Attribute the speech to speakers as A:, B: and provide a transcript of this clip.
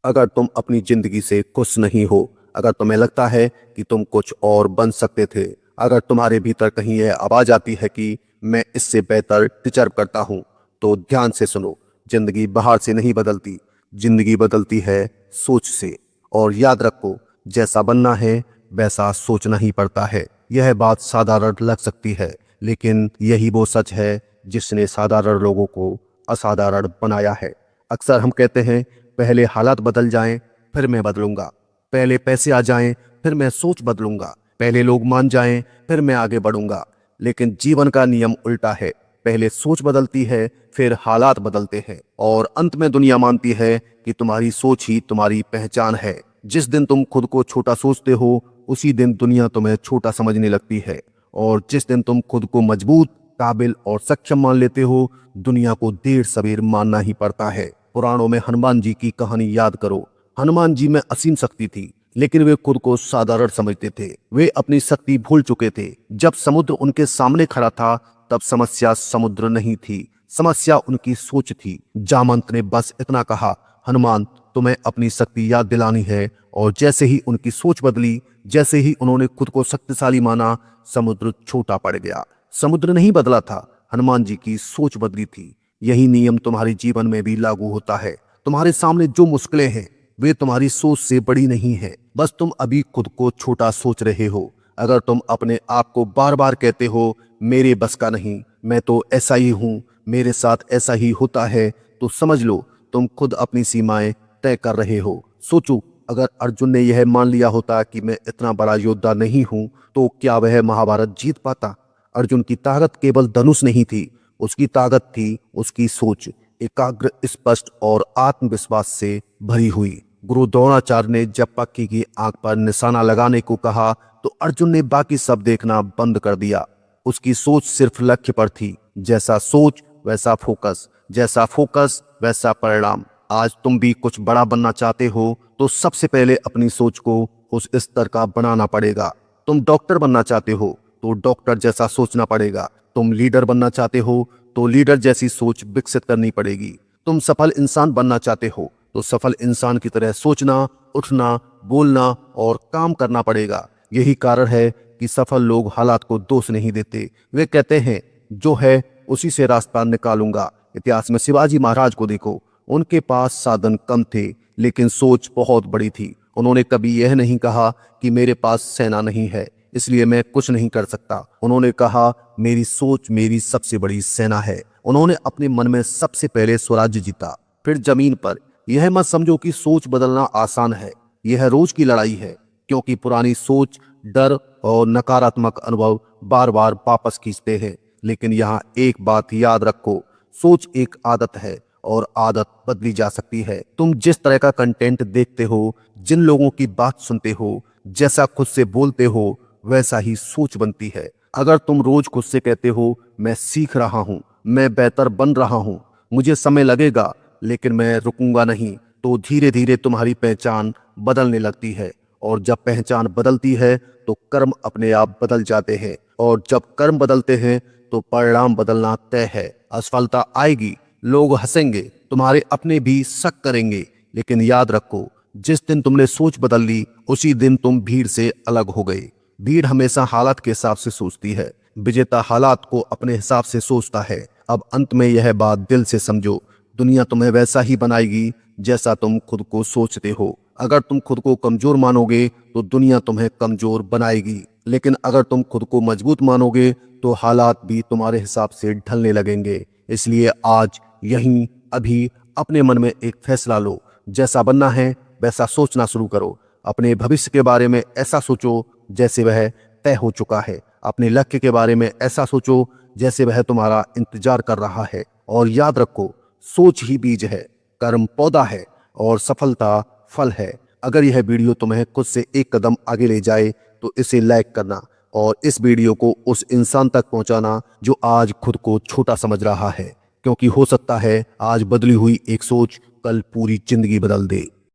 A: अगर तुम अपनी जिंदगी से खुश नहीं हो, अगर तुम्हें लगता है कि तुम कुछ और बन सकते थे, अगर तुम्हारे भीतर कहीं यह आवाज आती है कि मैं इससे बेहतर डिजर्व करता हूं, तो ध्यान से सुनो। जिंदगी बाहर से नहीं बदलती, जिंदगी बदलती है सोच से। और याद रखो, जैसा बनना है वैसा सोचना ही पड़ता है। यह बात साधारण लग सकती है, लेकिन यही वो सच है जिसने साधारण लोगों को असाधारण बनाया है। अक्सर हम कहते हैं, पहले हालात बदल जाएं, फिर मैं बदलूंगा। पहले पैसे आ जाएं, फिर मैं सोच बदलूंगा। पहले लोग मान जाएं, फिर मैं आगे बढ़ूंगा। लेकिन जीवन का नियम उल्टा है। पहले सोच बदलती है, फिर हालात बदलते हैं, और अंत में दुनिया मानती है कि तुम्हारी सोच ही तुम्हारी पहचान है। जिस दिन तुम खुद को छोटा सोचते हो, उसी दिन दुनिया तुम्हें छोटा समझने लगती है। और जिस दिन तुम खुद को मजबूत, काबिल और सक्षम मान लेते हो, दुनिया को देर सवेर मानना ही पड़ता है। पुराणों में हनुमान जी की कहानी याद करो। हनुमान जी में असीम शक्ति थी, लेकिन वे खुद को साधारण समझते थे। वे अपनी शक्ति भूल चुके थे। जब समुद्र उनके सामने खड़ा था, तब समस्या समुद्र नहीं थी, समस्या उनकी सोच थी। जामंत ने बस इतना कहा, हनुमान, तुम्हें अपनी शक्ति याद दिलानी है। और जैसे ही उनकी सोच बदली, जैसे ही उन्होंने खुद को शक्तिशाली माना, समुद्र छोटा पड़ गया। समुद्र नहीं बदला था, हनुमान जी की सोच बदली थी। यही नियम तुम्हारे जीवन में भी लागू होता है। तुम्हारे सामने जो मुश्किलें हैं, वे तुम्हारी सोच से बड़ी नहीं है। बस तुम अभी खुद को छोटा सोच रहे हो। अगर तुम अपने आप को बार बार कहते हो, मेरे बस का नहीं, मैं तो ऐसा ही हूं, मेरे साथ ऐसा ही होता है, तो समझ लो तुम खुद अपनी सीमाएं तय कर रहे हो। सोचो, अगर अर्जुन ने यह मान लिया होता कि मैं इतना बड़ा योद्धा नहीं हूं, तो क्या वह महाभारत जीत पाता? अर्जुन की ताकत केवल धनुष नहीं थी, उसकी ताकत थी उसकी सोच, एकाग्र, स्पष्ट और आत्मविश्वास से भरी हुई। गुरु द्रोणाचार्य ने जब पक्की की आंख पर निशाना लगाने को कहा, तो अर्जुन ने बाकी सब देखना बंद कर दिया। उसकी सोच सिर्फ लक्ष्य पर थी। जैसा सोच वैसा फोकस, जैसा फोकस वैसा परिणाम। आज तुम भी कुछ बड़ा बनना चाहते हो, तो सबसे पहले अपनी सोच को उस स्तर का बनाना पड़ेगा। तुम डॉक्टर बनना चाहते हो, तो डॉक्टर जैसा सोचना पड़ेगा। तुम लीडर बनना चाहते हो, तो लीडर जैसी सोच विकसित करनी पड़ेगी। तुम सफल इंसान बनना चाहते हो, तो सफल इंसान की तरह सोचना, उठना, बोलना और काम करना पड़ेगा। यही कारण है कि सफल लोग हालात को दोष नहीं देते। वे कहते हैं, जो है उसी से रास्ता निकालूंगा। इतिहास में शिवाजी महाराज को देखो, उनके पास साधन कम थे, लेकिन सोच बहुत बड़ी थी। उन्होंने कभी यह नहीं कहा कि मेरे पास सेना नहीं है, इसलिए मैं कुछ नहीं कर सकता। उन्होंने कहा, मेरी सोच मेरी सबसे बड़ी सेना है। उन्होंने अपने मन में सबसे पहले स्वराज्य जीता, फिर जमीन पर। यह मत समझो कि सोच बदलना आसान है, यह रोज की लड़ाई है, क्योंकि पुरानी सोच, डर और नकारात्मक अनुभव बार बार वापस खींचते हैं। लेकिन यहाँ एक बात याद रखो, सोच एक आदत है, और आदत बदली जा सकती है। तुम जिस तरह का कंटेंट देखते हो, जिन लोगों की बात सुनते हो, जैसा खुद से बोलते हो, वैसा ही सोच बनती है। अगर तुम रोज खुद से कहते हो, मैं सीख रहा हूं, मैं बेहतर बन रहा हूं, मुझे समय लगेगा, लेकिन मैं रुकूंगा नहीं, तो धीरे धीरे तुम्हारी पहचान बदलने लगती है। और जब पहचान बदलती है, तो कर्म अपने आप बदल जाते हैं। और जब कर्म बदलते हैं, तो परिणाम बदलना तय है। असफलता आएगी, लोग हंसेंगे, तुम्हारे अपने भी शक करेंगे, लेकिन याद रखो, जिस दिन तुमने सोच बदल ली, उसी दिन तुम भीड़ से अलग हो गए। भीड़ हमेशा हालात के हिसाब से सोचती है, विजेता हालात को अपने हिसाब से सोचता है। अब अंत में यह बात दिल से समझो, दुनिया तुम्हें वैसा ही बनाएगी जैसा तुम खुद को सोचते हो। अगर तुम खुद को कमजोर मानोगे, तो दुनिया तुम्हें कमजोर बनाएगी। लेकिन अगर तुम खुद को मजबूत मानोगे, तो हालात भी तुम्हारे हिसाब से ढलने लगेंगे। इसलिए आज, यहीं, अभी अपने मन में एक फैसला लो। जैसा बनना है वैसा सोचना शुरू करो। अपने भविष्य के बारे में ऐसा सोचो जैसे वह तय हो चुका है। अपने लक्ष्य के बारे में ऐसा सोचो जैसे वह तुम्हारा इंतजार कर रहा है। और याद रखो, सोच ही बीज है, कर्म पौधा है, और सफलता फल है। अगर यह वीडियो तुम्हें खुद से एक कदम आगे ले जाए, तो इसे लाइक करना, और इस वीडियो को उस इंसान तक पहुंचाना जो आज खुद को छोटा समझ रहा है। क्योंकि हो सकता है आज बदली हुई एक सोच कल पूरी जिंदगी बदल दे।